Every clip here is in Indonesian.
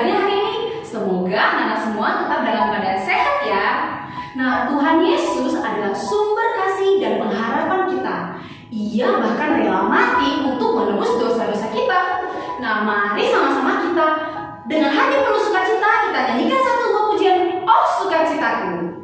kabarnya hari ini? Semoga anak-anak semua tetap dalam keadaan sehat ya. Nah, Tuhan Yesus adalah sumber kasih dan pengharapan kita. Ia bahkan rela mati untuk menebus dosa-dosa kita. Nah, mari sama-sama kita dengan hati penuh sukacita kita nyanyikan satu buah pujian, "Oh Sukacitaku."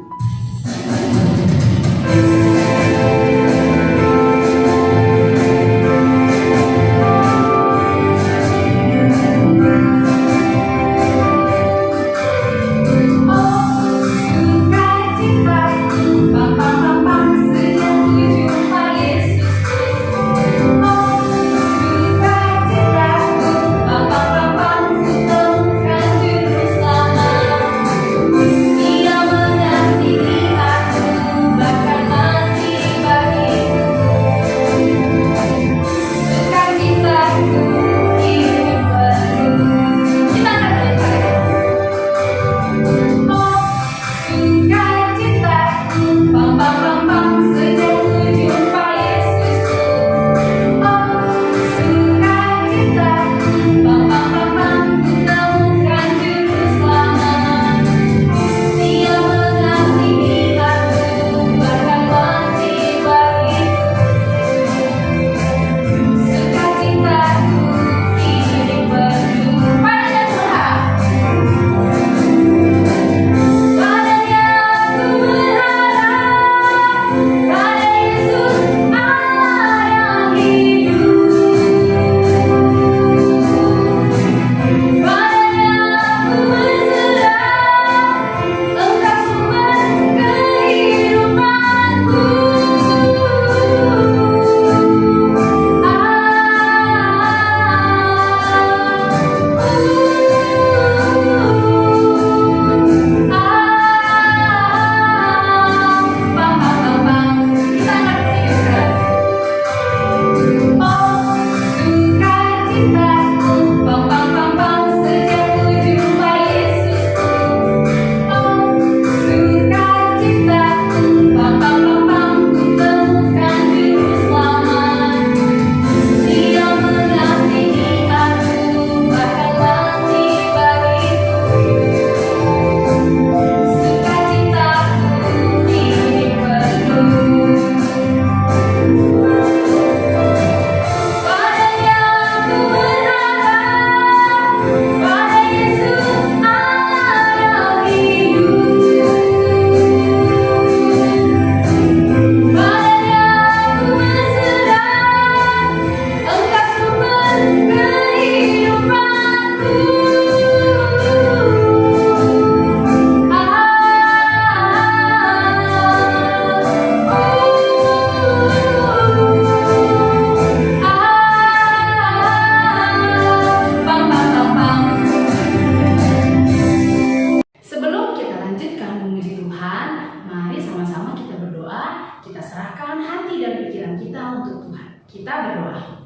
Kita berdoa.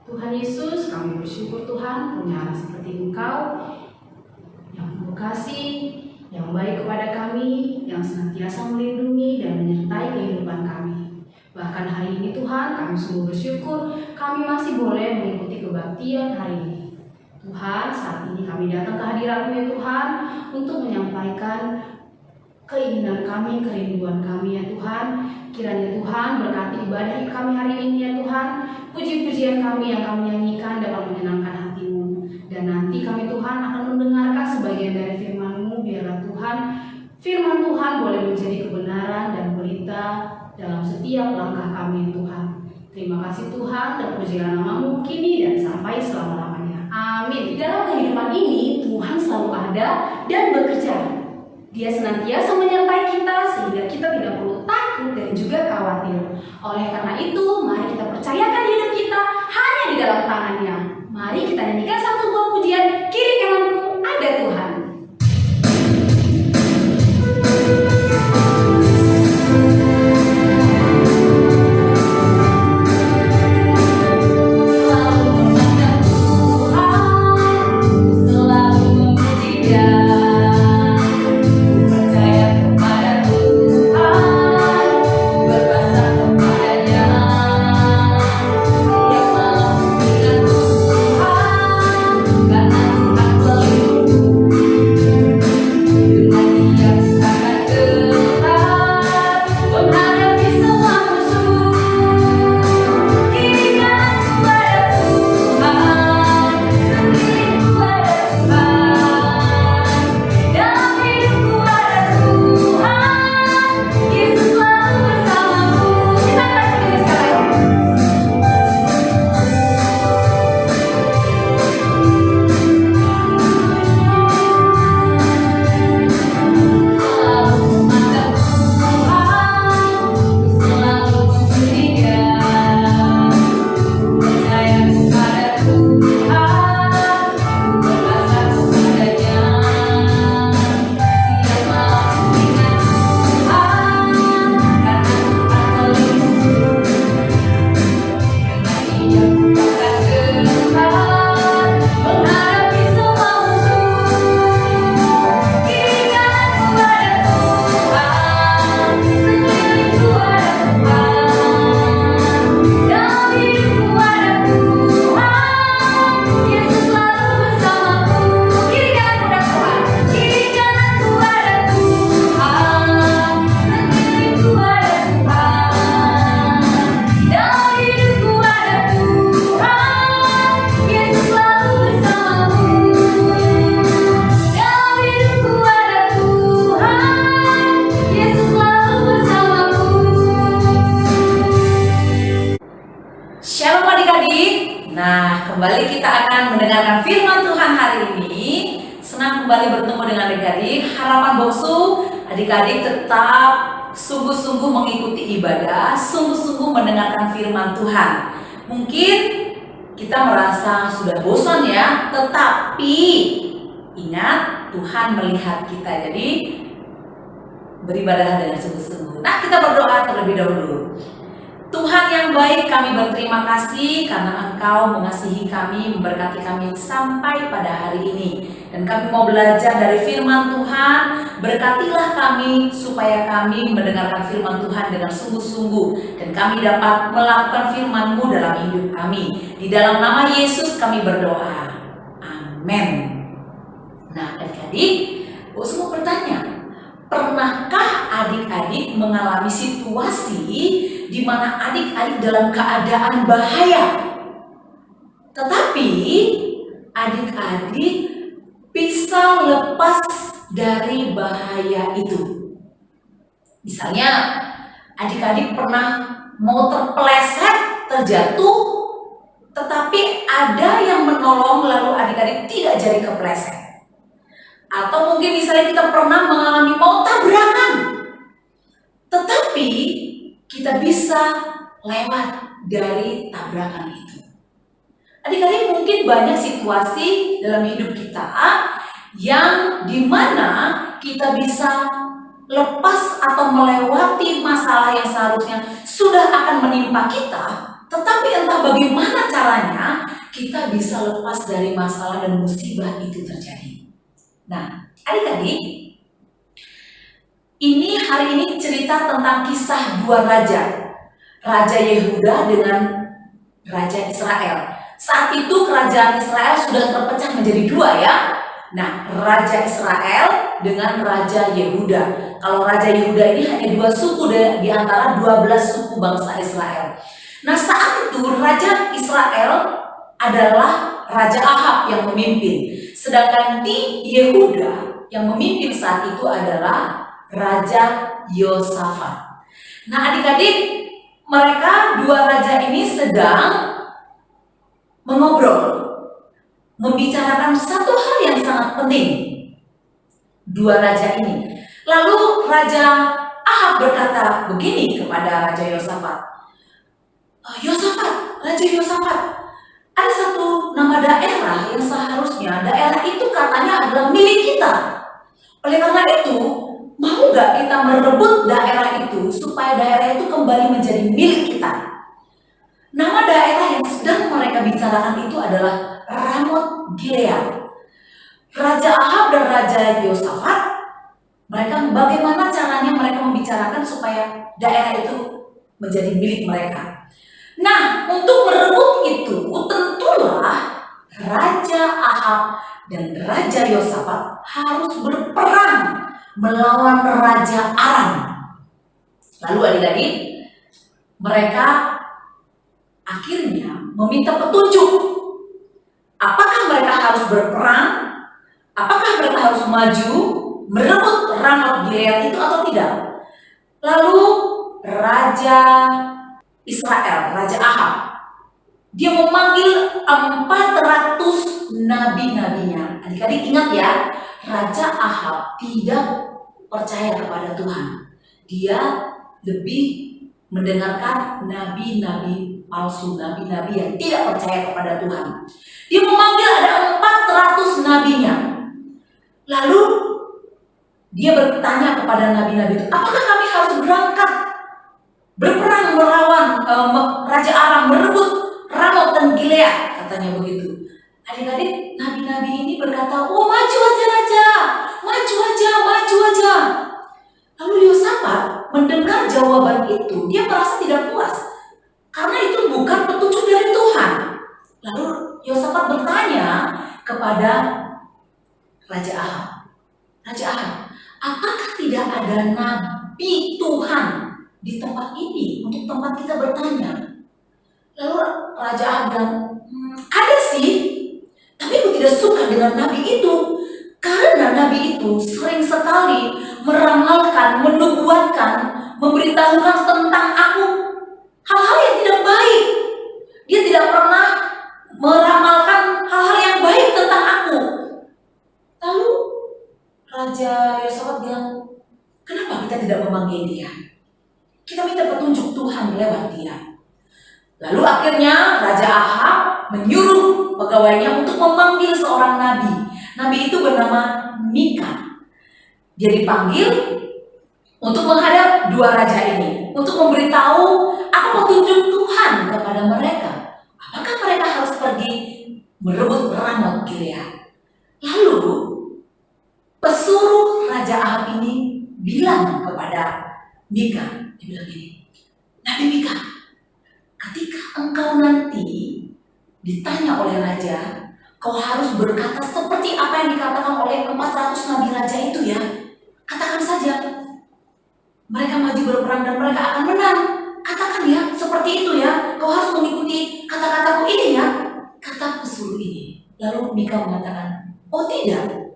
Tuhan Yesus, kami bersyukur Tuhan punya anak seperti Engkau yang penuh kasih, yang baik kepada kami, yang senantiasa melindungi dan menyertai kehidupan kami. Bahkan hari ini Tuhan, kami sungguh bersyukur kami masih boleh mengikuti kebaktian hari ini. Tuhan, saat ini kami datang ke hadirat-Mu ya Tuhan untuk menyampaikan keinginan kami, kerinduan kami ya Tuhan. Kiranya Tuhan berkati ibadah kami hari ini ya Tuhan. Puji-pujian kami yang kami nyanyikan dapat menyenangkan hati-Mu. Dan nanti kami Tuhan akan mendengarkan sebagian dari firman-Mu. Biarlah Tuhan, firman Tuhan boleh menjadi kebenaran dan berita dalam setiap langkah kami Tuhan. Terima kasih Tuhan, terpujilah nama-Mu kini dan sampai selama-lamanya. Amin. Di dalam kehidupan ini Tuhan selalu ada dan bekerja. Dia senantiasa menyertai kita sehingga kita tidak perlu takut dan juga khawatir. Oleh karena itu, mari kita percayakan hidup kita hanya di dalam tangan-Nya. Mari kita nyanyikan satu buah pujian, "Kiri kananku ada Tuhan." Tuhan kembali kita akan mendengarkan firman Tuhan hari ini. Senang kembali bertemu dengan adik-adik. Harapan Boksu, adik-adik tetap sungguh-sungguh mengikuti ibadah, sungguh-sungguh mendengarkan firman Tuhan. Mungkin kita merasa sudah bosan ya, tetapi ingat Tuhan melihat kita, jadi beribadah dengan sungguh-sungguh. Nah, kita berdoa terlebih dahulu. Tuhan yang baik, kami berterima kasih karena Engkau mengasihi kami, memberkati kami sampai pada hari ini. Dan kami mau belajar dari firman Tuhan. Berkatilah kami supaya kami mendengarkan firman Tuhan dengan sungguh-sungguh, dan kami dapat melakukan firman-Mu dalam hidup kami. Di dalam nama Yesus kami berdoa. Amin. Nah, adik-adik, aku semua bertanya, pernahkah adik-adik mengalami situasi di mana adik-adik dalam keadaan bahaya, tetapi adik-adik bisa lepas dari bahaya itu? Misalnya, adik-adik pernah mau terpeleset, terjatuh, tetapi ada yang menolong lalu adik-adik tidak jadi kepleset. Atau mungkin misalnya kita pernah mengalami mau tabrakan, tetapi kita bisa lewat dari tabrakan itu. Adik-adik, mungkin banyak situasi dalam hidup kita yang dimana kita bisa lepas atau melewati masalah yang seharusnya sudah akan menimpa kita, tetapi entah bagaimana caranya kita bisa lepas dari masalah dan musibah itu terjadi. Nah, adik-adik, ini hari ini cerita tentang kisah dua raja, Raja Yehuda dengan Raja Israel. Saat itu kerajaan Israel sudah terpecah menjadi dua ya. Nah, Raja Israel dengan Raja Yehuda. Kalau Raja Yehuda ini hanya dua suku di antara 12 suku bangsa Israel. Nah, saat itu Raja Israel adalah Raja Ahab yang memimpin. Sedangkan di Yehuda yang memimpin saat itu adalah Raja Yosafat. Nah, adik-adik, mereka dua raja ini sedang mengobrol, membicarakan satu hal yang sangat penting. Dua raja ini. Lalu Raja Ahab berkata begini kepada Raja Yosafat. Raja Yosafat, ada satu nama daerah yang seharusnya daerah itu katanya adalah milik kita. Oleh karena itu, mau nggak kita merebut daerah itu supaya daerah itu kembali menjadi milik kita? Nama daerah yang sedang mereka bicarakan itu adalah Ramot Gilead. Raja Ahab dan Raja Yosafat, mereka bagaimana caranya mereka membicarakan supaya daerah itu menjadi milik mereka. Nah, untuk merebut itu tentulah Raja Ahab dan Raja Yosafat harus berperang melawan Raja Aram. Lalu adik-adik, mereka akhirnya meminta petunjuk. Apakah mereka harus berperang? Apakah mereka harus maju merebut Ramot Gilead itu atau tidak? Lalu Raja Israel, Raja Ahab, dia memanggil 400 nabi-nabinya. Adik-adik ingat ya, Raja Ahab tidak percaya kepada Tuhan. Dia lebih mendengarkan nabi-nabi palsu, nabi-nabi yang tidak percaya kepada Tuhan. Dia memanggil ada 400 nabinya. Lalu dia bertanya kepada nabi-nabi itu, apakah kami harus berangkat berperang melawan Raja Aram, merebut Ramot dan Gilead? Katanya begitu. Adik-adik, nabi-nabi ini berkata, oh maju aja Raja, maju aja. Lalu Yosafat mendengar jawaban itu, dia merasa tidak puas karena itu bukan petunjuk dari Tuhan. Lalu Yosafat bertanya kepada Raja Ahab, apakah tidak ada nabi Tuhan di tempat ini untuk tempat kita bertanya? Lalu Raja Ahab bilang, ada sih, tapi aku tidak suka dengan nabi itu, karena nabi itu sering sekali meramalkan, menubuatkan, memberitahukan tentang aku hal-hal yang tidak baik. Dia tidak pernah meramalkan Raja Yosafat bilang, kenapa kita tidak memanggil dia? Kita minta petunjuk Tuhan lewat dia. Lalu akhirnya Raja Ahab menyuruh pegawainya untuk memanggil seorang nabi. Nabi itu bernama Mika. Dia dipanggil untuk menghadap dua raja ini, untuk memberitahu apa petunjuk Tuhan kepada mereka. Apakah mereka harus pergi merebut Ramot Gilead? Lalu pesuruh Raja Ahab ini bilang kepada Mika, dia bilang gini, Nabi Mika, ketika engkau nanti ditanya oleh raja, kau harus berkata seperti apa yang dikatakan oleh 400 nabi raja itu ya. Katakan saja, mereka maju berperang dan mereka akan menang. Katakan ya, seperti itu ya. Kau harus mengikuti kata-kataku ini ya, kata pesuruh ini. Lalu Mika mengatakan, oh tidak,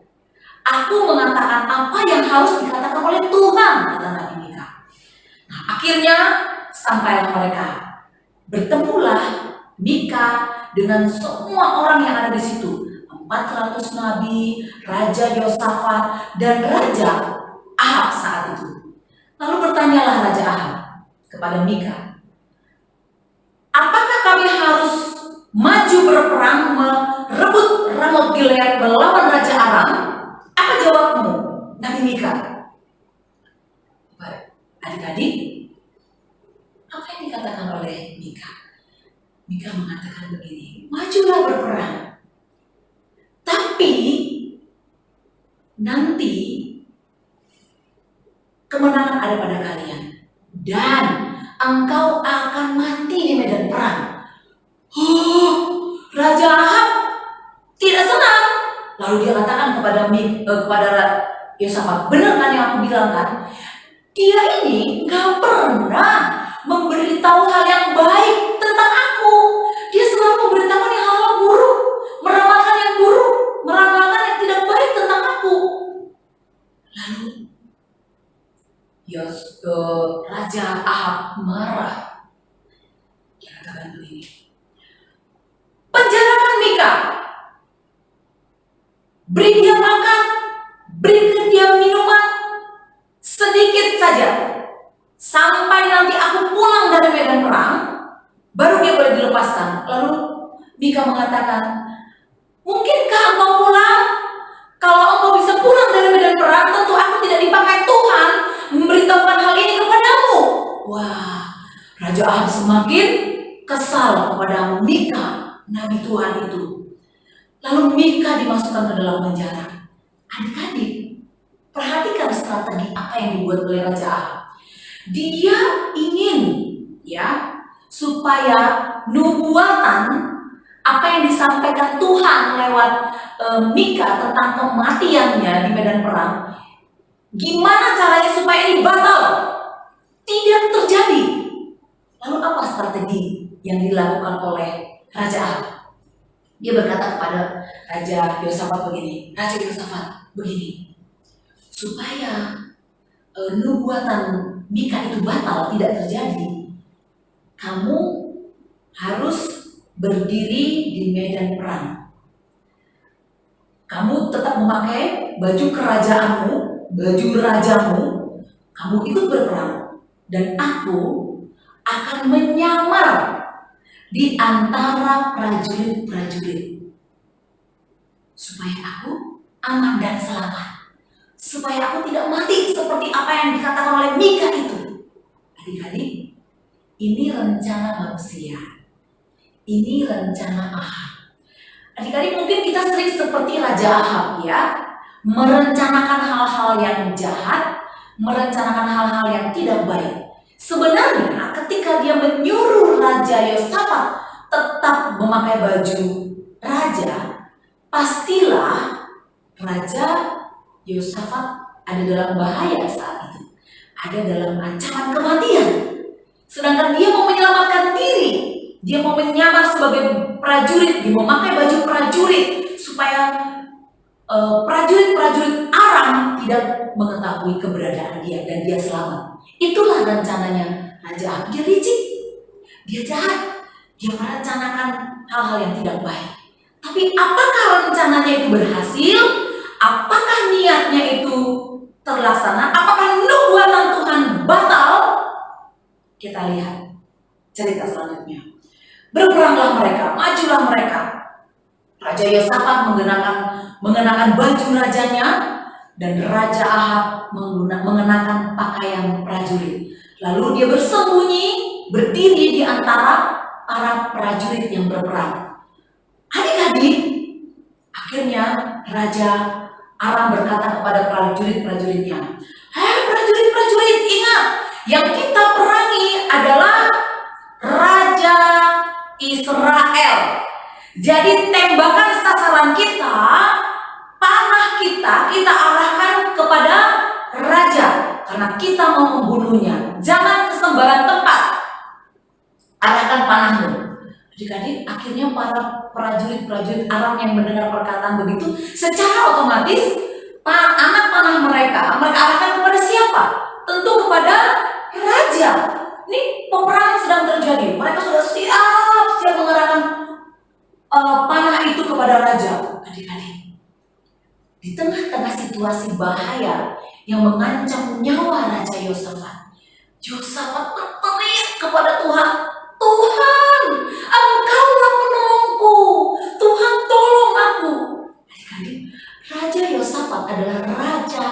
aku mengatakan apa yang harus dikatakan oleh Tuhan, kata Nabi Mika. Nah, akhirnya sampailah mereka. Bertemulah Mika dengan semua orang yang ada di situ. 400 nabi, Raja Yosafat, dan Raja Ahab saat itu. Lalu bertanyalah Raja Ahab kepada Mika, apakah kami harus maju berperang merebut Ramot Gilead melawan Raja Aram? Apa jawabmu, Nabi Mika? Adik-adik, apa yang dikatakan oleh Mika? Mika mengatakan begini, majulah berperang. Tapi nanti kemenangan ada pada kalian. Dan engkau akan mati di medan perang. Raja Ahab tidak senang. Lalu dia katakan kepada Yosafat, benar kan yang aku bilang kan? Dia ini gak pernah memberitahu hal yang baik tentang aku. Dia selalu memberitakan yang hal buruk, meramalkan yang buruk, meramalkan yang tidak baik tentang aku. Lalu Raja Ahab marah. Dia katakan begini, penjarakan Mika, beri dia makan, beri dia minuman sedikit saja, sampai nanti aku pulang dari medan perang, baru dia boleh dilepaskan. Lalu Mika mengatakan, mungkinkah engkau pulang? Kalau engkau bisa pulang dari medan perang, tentu aku tidak dipakai Tuhan memberitahukan hal ini kepadamu. Wah, Raja Ahab semakin kesal kepada Mika, nabi Tuhan itu. Lalu Mika dimasukkan ke dalam penjara. Adik-adik, perhatikan strategi apa yang dibuat oleh Raja Ahab. Dia ingin supaya nubuatan apa yang disampaikan Tuhan lewat Mika tentang kematiannya di medan perang, gimana caranya supaya ini batal, tidak terjadi. Lalu apa strategi yang dilakukan oleh Raja Ahab? Dia berkata kepada Raja Yosafat begini, Raja Yosafat begini, supaya nubuatan Mika itu batal, tidak terjadi, kamu harus berdiri di medan perang. Kamu tetap memakai baju kerajaanmu, baju rajamu, kamu ikut berperang, dan aku akan menyamar di antara prajurit-prajurit supaya aku aman dan selamat, supaya aku tidak mati seperti apa yang dikatakan oleh Mika itu. Adik-adik, ini rencana manusia, ini rencana Ahab. Adik-adik, mungkin kita sering seperti Raja Ahab ya, merencanakan hal-hal yang jahat, merencanakan hal-hal yang tidak baik. Sebenarnya ketika dia menyuruh Raja Yosafat tetap memakai baju raja, pastilah Raja Yosafat ada dalam bahaya saat itu, ada dalam ancaman kematian. Sedangkan dia mau menyelamatkan diri, dia mau menyamar sebagai prajurit, dia memakai baju prajurit supaya prajurit-prajurit Aram tidak mengetahui keberadaan dia dan dia selamat. Itulah rencananya Raja Ahab. Dia licik, dia jahat, dia merencanakan hal-hal yang tidak baik. Tapi apakah rencananya itu berhasil? Apakah niatnya itu terlaksana? Apakah nubuatan Tuhan batal? Kita lihat cerita selanjutnya. Berperanglah mereka, majulah mereka. Raja Yosafat mengenakan baju rajanya, dan Raja Ahab mengenakan pakaian prajurit. Lalu dia bersembunyi, berdiri di antara para prajurit yang berperang. Adik-adik, akhirnya Raja Aram berkata kepada prajurit-prajuritnya, "Hei prajurit-prajurit, ingat, yang kita perangi adalah Raja Israel. Jadi tembakan sasaran kita, panah kita arahkan kepada raja, karena kita mau membunuhnya. Jangan ke sembarang tempat, arahkan panahmu." Adik-adik, akhirnya para prajurit-prajurit Aram yang mendengar perkataan begitu, secara otomatis anak panah mereka arahkan kepada siapa? Tentu kepada raja. Ini peperangan sedang terjadi. Mereka sudah siap mengerahkan panah itu kepada raja. Adik-adik, di tengah-tengah situasi bahaya yang mengancam nyawa Raja Yosafat, Yosafat berteriak kepada Tuhan, "Tuhan, Engkaulah penolongku. Tuhan, tolong aku." Adik-adik, Raja Yosafat adalah raja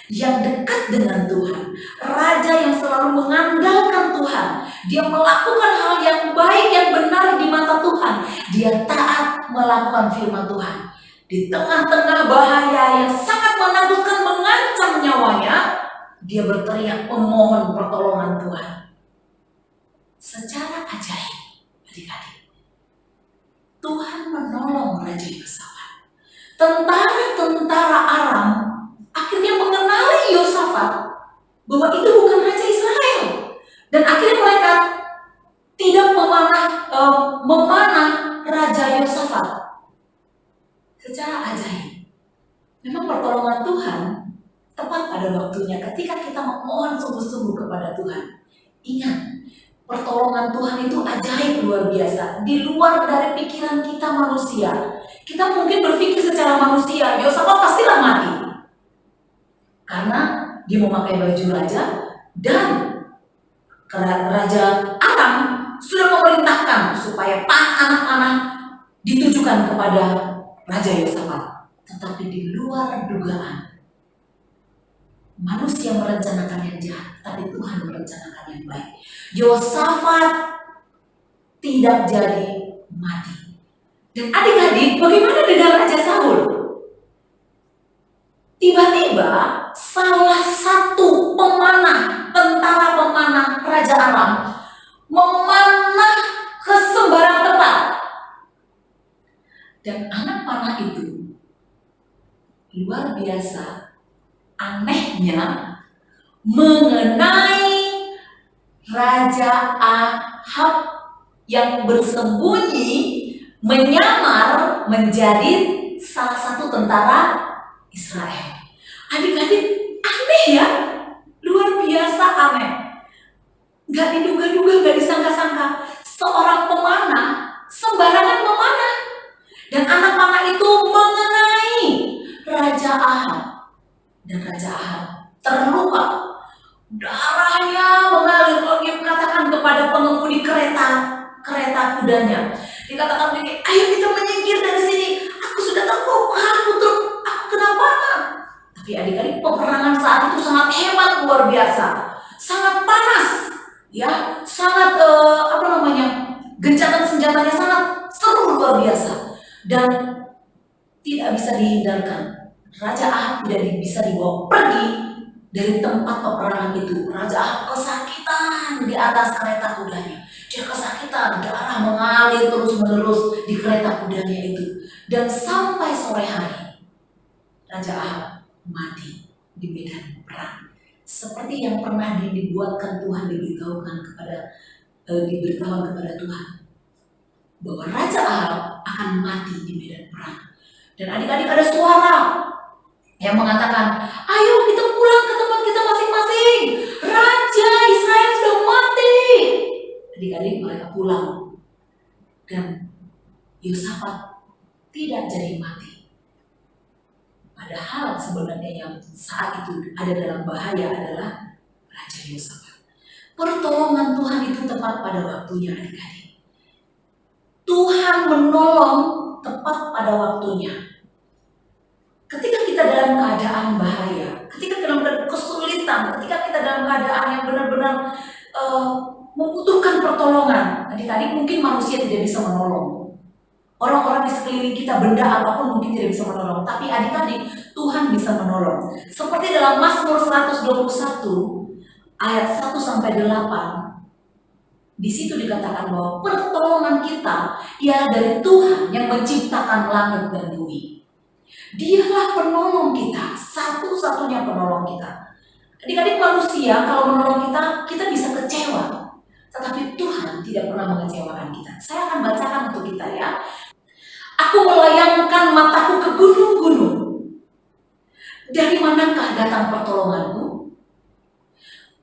yang dekat dengan Tuhan, raja yang selalu mengandalkan Tuhan. Dia melakukan hal yang baik, yang benar di mata Tuhan. Dia taat melakukan firman Tuhan. Di tengah-tengah bahaya yang sangat menakutkan, mengancam nyawanya, dia berteriak memohon pertolongan Tuhan. Secara ajaib, adik-adik, Tuhan menolong Raja Yosafat. Tentara-tentara Aram akhirnya mengenali Yosafat bahwa itu bukan Raja Israel, dan akhirnya mereka tidak memanah Raja Yosafat. Secara ajaib, memang pertolongan Tuhan tepat pada waktunya ketika kita memohon sungguh-sungguh kepada Tuhan. Ingat, pertolongan Tuhan itu ajaib, luar biasa, di luar dari pikiran kita manusia. Kita mungkin berpikir secara manusia, Yosafat pastilah mati, karena dia memakai baju raja, dan Raja Aram sudah memerintahkan supaya anak panah ditujukan kepada Raja Yosafat. Tetapi di luar dugaan, manusia merencanakan yang jahat, tapi Tuhan merencanakan yang baik. Yosafat tidak jadi mati. Dan adik-adik, bagaimana dengan Raja Saul? Tiba-tiba salah satu tentara pemanah Raja Aram memanah ke sembarang tempat. Dan anak panah itu luar biasa anehnya mengenai Raja Ahab yang bersembunyi menyamar menjadi salah satu tentara Israel. Adik-adik, aneh ya, luar biasa aneh. Gak diduga-duga, gak disangka-sangka, seorang pemanah sembarangan memanah, dan anak panah itu mengenai Raja Ahab, dan Raja Ahab terluka. Darahnya mengalir. Dia mengatakan kepada pengemudi kereta kudanya, dikatakan begini, "Ayo kita menyingkir dari sini. Aku sudah terluka, aku kenapa?" Tapi adik-adik, peperangan saat itu sangat hebat, luar biasa, sangat panas, ya, sangat gencatan senjatanya sangat seru, luar biasa, dan tidak bisa dihindarkan. Raja Ahab tidak bisa dibawa pergi dari tempat peperangan itu. Raja Ahab kesakitan di atas kereta kudanya. Dia kesakitan, darah mengalir terus-menerus di kereta kudanya itu. Dan sampai sore hari, Raja Ahab mati di medan perang. Seperti yang pernah dibuatkan Tuhan, diberitahukan kepada Tuhan, bahwa Raja Ahab akan mati di medan perang. Dan adik-adik, ada suara yang mengatakan, "Ayo kita pulang ke tempat kita masing-masing. Raja Israel sudah mati." Adik-adik, mereka pulang, dan Yosafat tidak jadi mati. Padahal sebenarnya yang saat itu ada dalam bahaya adalah Raja Yosafat. Pertolongan Tuhan itu tepat pada waktunya, adik-adik. Tuhan menolong tepat pada waktunya. Ketika kita dalam keadaan bahaya, ketika dalam keadaan kesulitan, ketika kita dalam keadaan yang benar-benar membutuhkan pertolongan, adik-adik, mungkin manusia tidak bisa menolong. Orang-orang di sekeliling kita, benda apapun mungkin tidak bisa menolong. Tapi adik-adik, Tuhan bisa menolong. Seperti dalam Mazmur 121 ayat 1-8. Di situ dikatakan bahwa pertolongan kita ialah dari Tuhan yang menciptakan langit dan bumi. Dialah penolong kita, satu-satunya penolong kita. Adik-adik, manusia kalau menolong kita, kita bisa kecewa. Tetapi Tuhan tidak pernah mengecewakan kita. Saya akan bacakan untuk kita ya. Aku melayangkan mataku ke gunung-gunung. Dari manakah datang pertolonganku?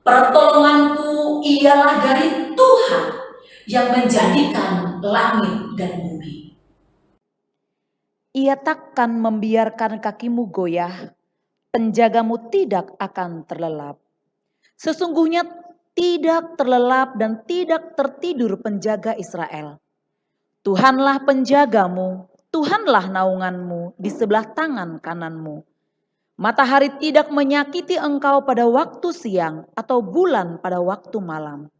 Pertolonganku ialah dari Tuhan yang menjadikan langit dan bumi. Ia takkan membiarkan kakimu goyah, penjagamu tidak akan terlelap. Sesungguhnya tidak terlelap dan tidak tertidur penjaga Israel. Tuhanlah penjagamu, Tuhanlah naunganmu di sebelah tangan kananmu. Matahari tidak menyakiti engkau pada waktu siang atau bulan pada waktu malam.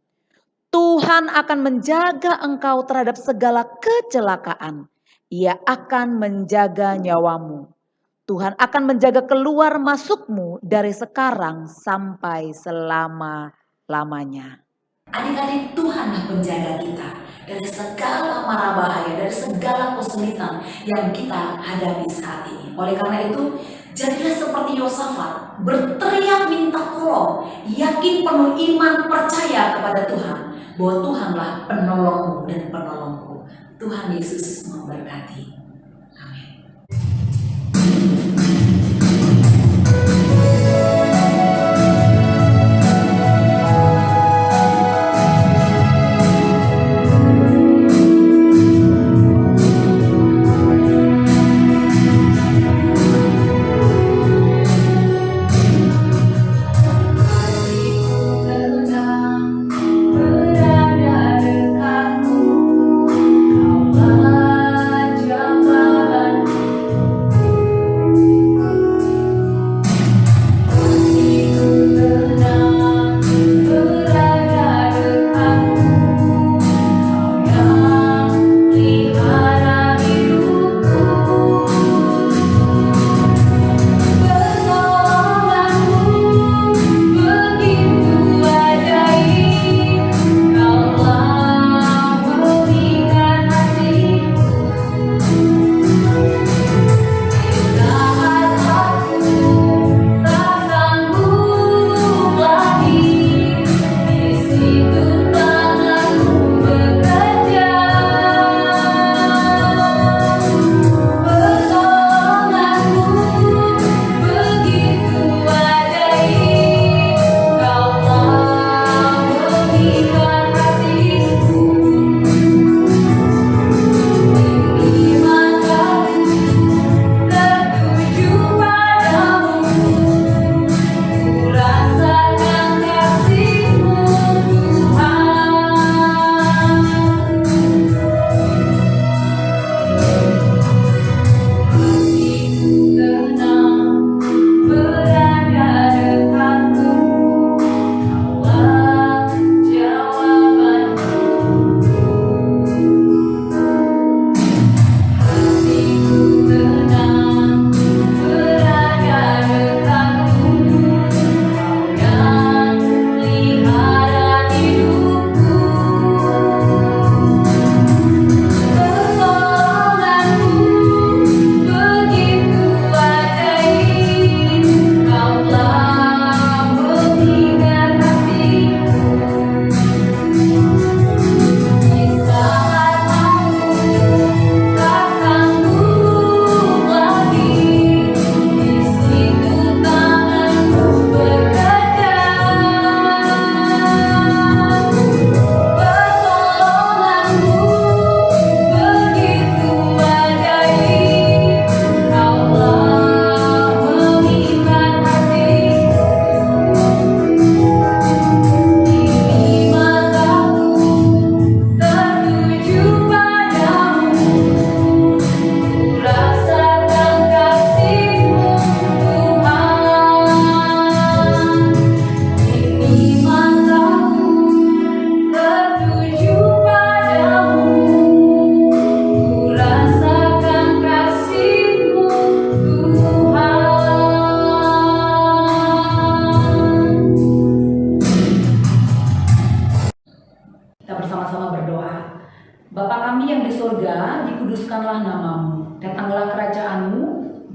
Tuhan akan menjaga engkau terhadap segala kecelakaan. Ia akan menjaga nyawamu. Tuhan akan menjaga keluar masukmu dari sekarang sampai selama-lamanya. Adik-adik, Tuhanlah penjaga kita dari segala mara bahaya, dari segala kesulitan yang kita hadapi saat ini. Oleh karena itu, jadilah seperti Yosafat, berteriak minta tolong, yakin penuh iman, percaya kepada Tuhan bahwa Tuhanlah penolongmu dan penolongku. Tuhan Yesus memberkati. Amin. Berada dekatmu, kau aja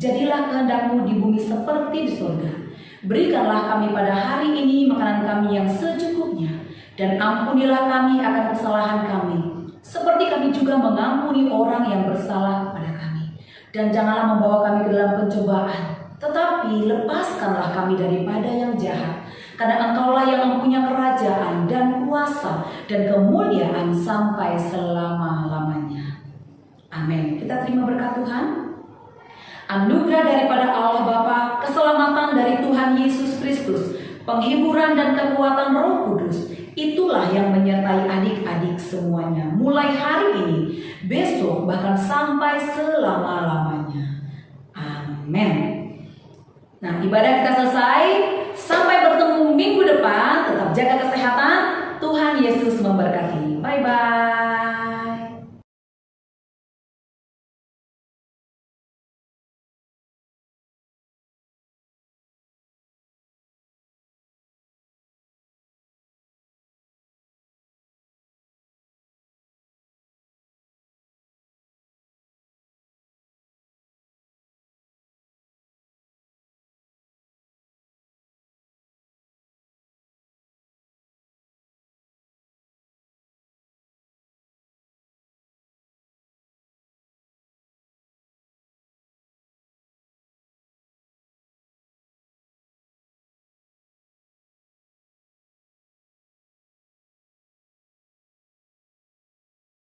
Jadilah kehendak-Mu di bumi seperti di surga. Berikanlah kami pada hari ini makanan kami yang secukupnya, dan ampunilah kami akan kesalahan kami, seperti kami juga mengampuni orang yang bersalah kepada kami. Dan janganlah membawa kami ke dalam pencobaan, tetapi lepaskanlah kami daripada yang jahat. Karena Engkaulah yang mempunyai kerajaan dan kuasa dan kemuliaan sampai selama-lamanya. Amin. Kita terima berkat Tuhan. Anugerah daripada Allah Bapa, keselamatan dari Tuhan Yesus Kristus, penghiburan dan kekuatan Roh Kudus, itulah yang menyertai adik-adik semuanya, mulai hari ini, besok, bahkan sampai selama-lamanya. Amin. Nah, ibadah kita selesai. Sampai bertemu minggu depan. Tetap jaga kesehatan. Tuhan Yesus memberkati. Bye-bye.